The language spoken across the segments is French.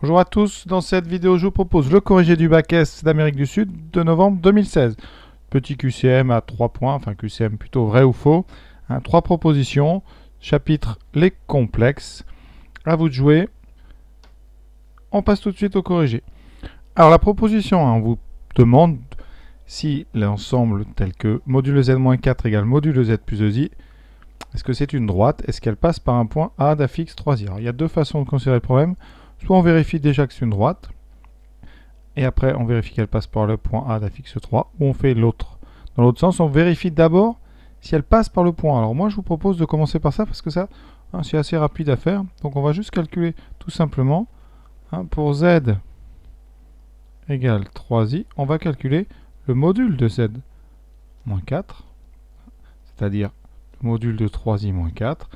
Bonjour à tous, dans cette vidéo je vous propose le corrigé du bac S d'Amérique du Sud de novembre 2016. Petit QCM à 3 points, enfin QCM plutôt vrai ou faux. 3 propositions, chapitre les complexes. À vous de jouer. On passe tout de suite au corrigé. Alors la proposition 1, on vous demande si l'ensemble tel que module Z-4 égale module Z plus 2i, est-ce que c'est une droite? Est-ce qu'elle passe par un point A d'affixe 3i? Alors il y a deux façons de considérer le problème. Soit on vérifie déjà que c'est une droite, et après on vérifie qu'elle passe par le point A d'affixe 3, ou on fait l'autre. Dans l'autre sens, on vérifie d'abord si elle passe par le point A. Alors moi je vous propose de commencer par ça, parce que ça, c'est assez rapide à faire. Donc on va juste calculer tout simplement, pour Z égale 3i, on va calculer le module de Z moins 4, c'est-à-dire le module de 3i moins 4,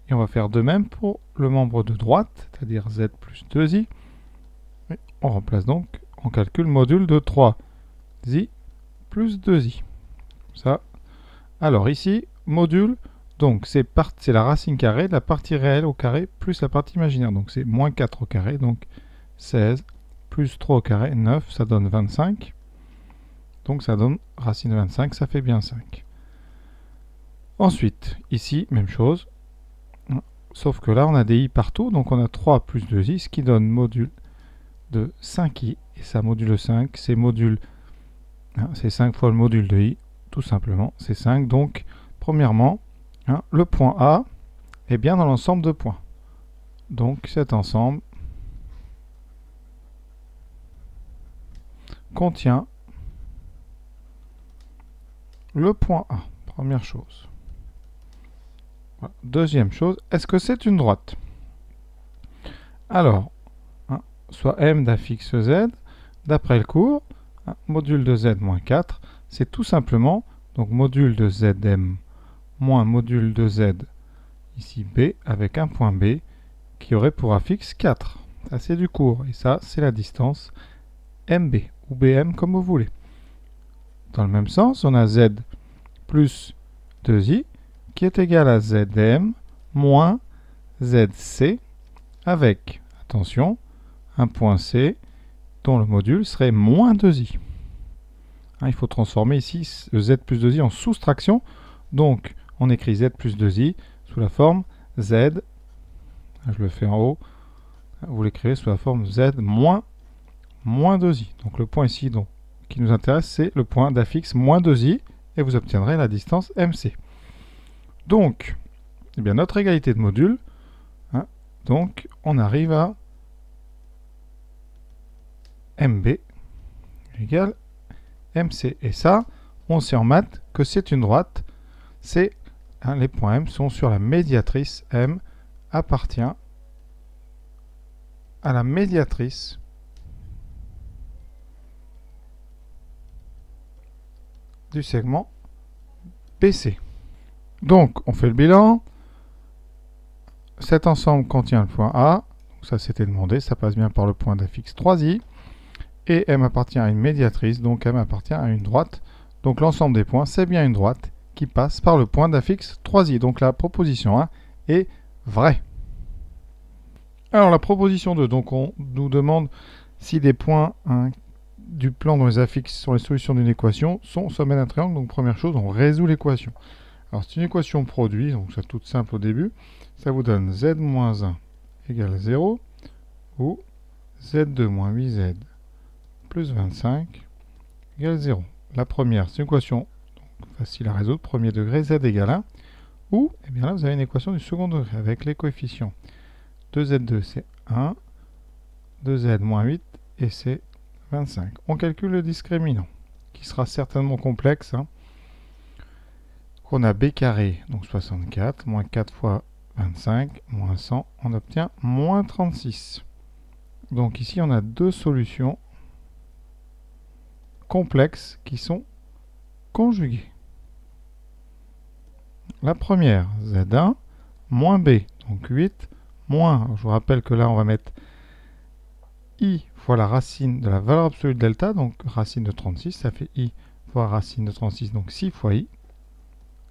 et on va faire de même pour le membre de droite, c'est-à-dire Z plus 2i. Et on remplace donc, on calcule module de 3i plus 2i. Ça. Alors ici, module, donc c'est la racine carrée de la partie réelle au carré plus la partie imaginaire. Donc c'est moins 4 au carré, donc 16 plus 3 au carré, 9, ça donne 25. Donc ça donne racine de 25, ça fait bien 5. Ensuite, ici, même chose. Sauf que là, on a des i partout, donc on a 3 plus 2i, ce qui donne module de 5i. Et ça, module 5, c'est module... c'est 5 fois le module de i, tout simplement, c'est 5. Donc, premièrement, le point A est bien dans l'ensemble de points. Donc, cet ensemble contient le point A, première chose. Voilà. Deuxième chose, est-ce que c'est une droite? Alors, soit m d'affixe z, d'après le cours, module de z moins 4, c'est tout simplement donc module de zm moins module de z, ici b, avec un point B, qui aurait pour affixe 4. Ça, c'est du cours, et ça, c'est la distance MB, ou BM, comme vous voulez. Dans le même sens, on a Z plus 2i, qui est égal à ZM moins ZC, avec, attention, un point C, dont le module serait moins 2i. Il faut transformer ici le Z plus 2i en soustraction, donc on écrit Z plus 2i sous la forme Z, je le fais en haut, vous l'écrivez sous la forme Z moins 2i. Donc le point ici qui nous intéresse, c'est le point d'affixe moins 2i, et vous obtiendrez la distance MC. Donc, eh bien, notre égalité de module, donc on arrive à MB égale MC. Et ça, on sait en maths que c'est une droite. C'est les points M sont sur la médiatrice. M appartient à la médiatrice du segment BC. Donc, on fait le bilan. Cet ensemble contient le point A. Donc ça, c'était demandé. Ça passe bien par le point d'affixe 3i. Et M appartient à une médiatrice. Donc, M appartient à une droite. Donc, l'ensemble des points, c'est bien une droite qui passe par le point d'affixe 3i. Donc, la proposition 1 est vraie. Alors, la proposition 2. Donc, on nous demande si des points du plan dont les affixes sont les solutions d'une équation sont au sommet d'un triangle. Donc, première chose, on résout l'équation. Alors, c'est une équation produit, donc c'est toute simple au début. Ça vous donne z-1 égale 0 ou z2 moins 8z plus 25 égale 0. La première, c'est une équation facile à résoudre, premier degré, z égale 1. Ou, eh bien là, vous avez une équation du second degré avec les coefficients. 2z2, c'est 1, 2z moins 8, et c'est 25. On calcule le discriminant, qui sera certainement complexe. On a b carré, donc 64, moins 4 fois 25, moins 100, on obtient moins 36. Donc ici, on a deux solutions complexes qui sont conjuguées. La première, z1, moins b, donc 8, moins, je vous rappelle que là, on va mettre i fois la racine de la valeur absolue de delta, donc racine de 36, ça fait i fois racine de 36, donc 6 fois i,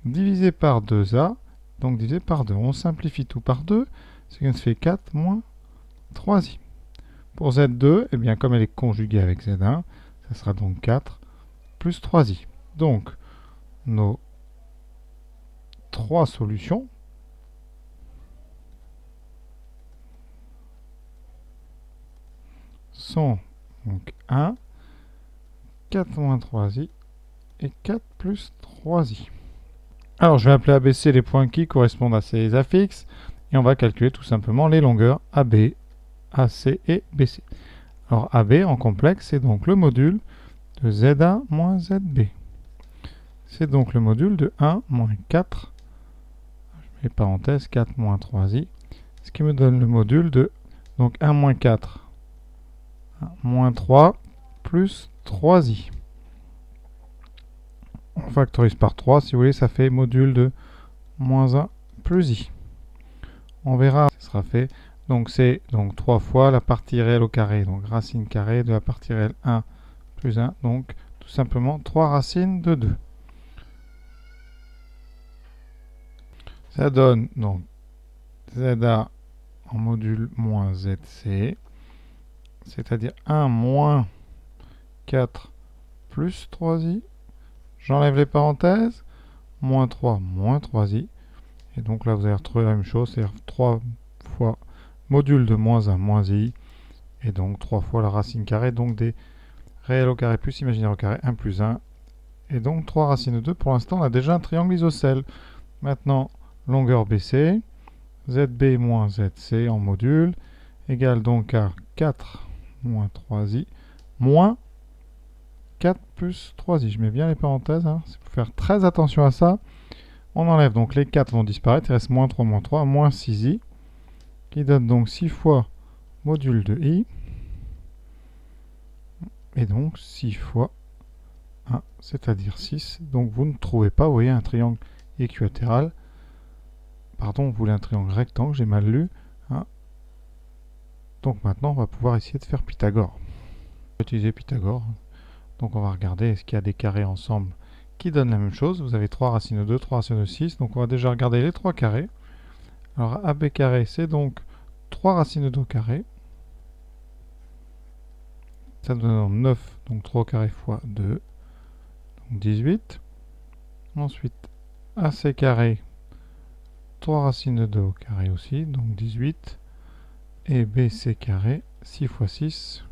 divisé par 2a, donc divisé par 2. On simplifie tout par 2, ce qui nous fait 4 moins 3i. Pour Z2, eh bien, comme elle est conjuguée avec Z1, ça sera donc 4 plus 3i. Donc, nos trois solutions sont donc 1, 4 moins 3i et 4 plus 3i. Alors, je vais appeler ABC les points qui correspondent à ces affixes et on va calculer tout simplement les longueurs AB, AC et BC. Alors, AB en complexe, c'est donc le module de ZA moins ZB. C'est donc le module de 1 moins 4, je mets les parenthèses, 4 moins 3i, ce qui me donne le module de donc 1 moins 4, 1 moins 3 plus 3i. On factorise par 3, si vous voulez, ça fait module de moins 1 plus i. On verra, ce sera fait. Donc c'est donc 3 fois la partie réelle au carré, donc racine carrée de la partie réelle 1 plus 1, donc tout simplement 3 racines de 2. Ça donne donc ZA en module moins ZC, c'est-à-dire 1 moins 4 plus 3i. J'enlève les parenthèses, moins 3 moins 3i. Et donc là, vous allez retrouver la même chose, c'est-à-dire 3 fois module de moins 1 moins i. Et donc 3 fois la racine carrée, donc des réels au carré plus imaginaire au carré, 1 plus 1. Et donc 3 racines de 2. Pour l'instant, on a déjà un triangle isocèle. Maintenant, longueur BC, ZB moins ZC en module, égale donc à 4 moins 3i, moins 4 plus 3i. Je mets bien les parenthèses, hein. Il faut faire très attention à ça. On enlève donc les 4 vont disparaître, il reste moins 3 moins 6i, qui donne donc 6 fois module de i, et donc 6 fois 1, c'est-à-dire 6. Donc vous ne trouvez pas, vous voyez, un triangle équilatéral. Pardon, vous voulez un triangle rectangle, j'ai mal lu. Hein. Donc maintenant, on va pouvoir essayer de faire Pythagore. On va utiliser Pythagore. Donc on va regarder, est-ce qu'il y a des carrés ensemble qui donnent la même chose. Vous avez 3 racines de 2, 3 racines de 6. Donc on va déjà regarder les 3 carrés. Alors AB carré, c'est donc 3 racines de 2 carré. Ça donne 9, donc 3 au carré fois 2, donc 18. Ensuite, AC carré, 3 racines de 2 au carré aussi, donc 18. Et BC carré, 6 fois 6,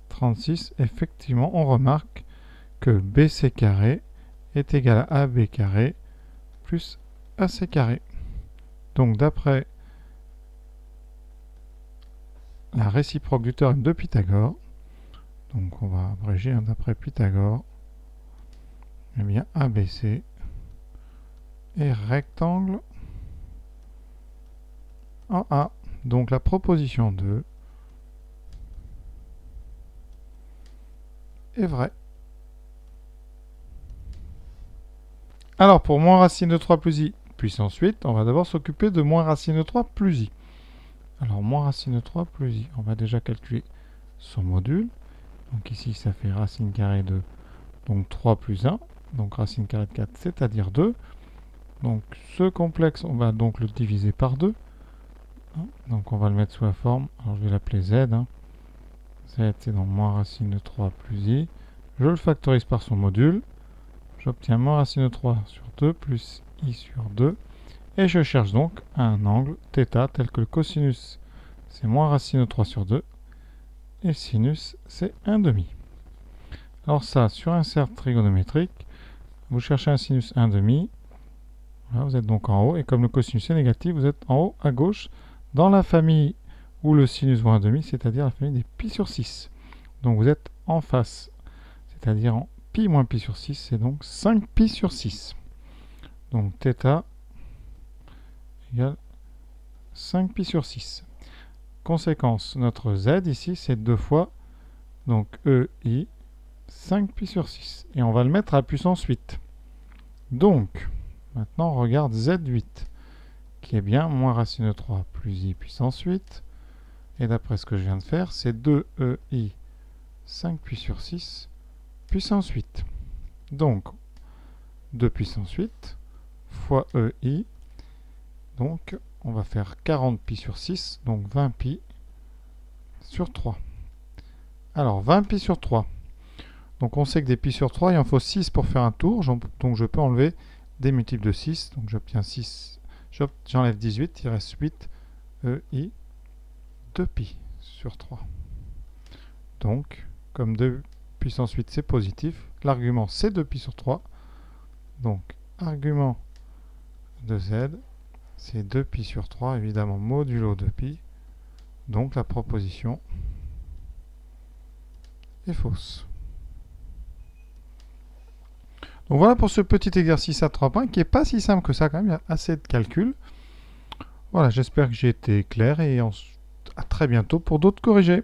36. Effectivement, on remarque que BC carré est égal à AB carré plus AC carré. Donc d'après la réciproque du théorème de Pythagore, donc on va abréger d'après Pythagore, eh bien ABC est rectangle en A. Donc la proposition 2 est vraie. Alors pour moins racine de 3 plus i puissance 8, on va d'abord s'occuper de moins racine de 3 plus i. Alors moins racine de 3 plus i, on va déjà calculer son module. Donc ici ça fait racine carrée de donc 3 plus 1, donc racine carrée de 4, c'est-à-dire 2. Donc ce complexe, on va donc le diviser par 2. Donc on va le mettre sous la forme, alors je vais l'appeler z. Z c'est donc moins racine de 3 plus i. Je le factorise par son module. J'obtiens moins racine de 3 sur 2 plus i sur 2. Et je cherche donc un angle θ tel que le cosinus c'est moins racine de 3 sur 2. Et le sinus c'est 1/2. Alors ça, sur un cercle trigonométrique, vous cherchez un sinus 1/2. Voilà, vous êtes donc en haut. Et comme le cosinus est négatif, vous êtes en haut à gauche dans la famille où le sinus vaut 1/2, c'est-à-dire la famille des pi sur 6. Donc vous êtes en face, c'est-à-dire en pi moins pi sur 6, c'est donc 5 pi sur 6. Donc θ égale 5 pi sur 6. Conséquence, notre z ici, c'est 2 fois donc EI 5 pi sur 6. Et on va le mettre à puissance 8. Donc, maintenant, on regarde Z8, qui est bien moins racine de 3 plus i puissance 8. Et d'après ce que je viens de faire, c'est 2EI 5 pi sur 6 puissance 8. Donc, 2 puissance 8 fois EI. Donc, on va faire 40 pi sur 6, donc 20 pi sur 3. Alors, 20 pi sur 3. Donc on sait que des pi sur 3, il en faut 6 pour faire un tour. Donc je peux enlever des multiples de 6. Donc j'obtiens 6. J'enlève 18. Il reste 8. EI 2 pi sur 3. Donc, comme 2 puissance 8 c'est positif, l'argument c'est 2 pi sur 3. Donc, argument de z, c'est 2 pi sur 3, évidemment modulo 2 pi. Donc la proposition est fausse. Donc voilà pour ce petit exercice à 3 points qui n'est pas si simple que ça quand même, il y a assez de calculs. Voilà, j'espère que j'ai été clair et à très bientôt pour d'autres corrigés.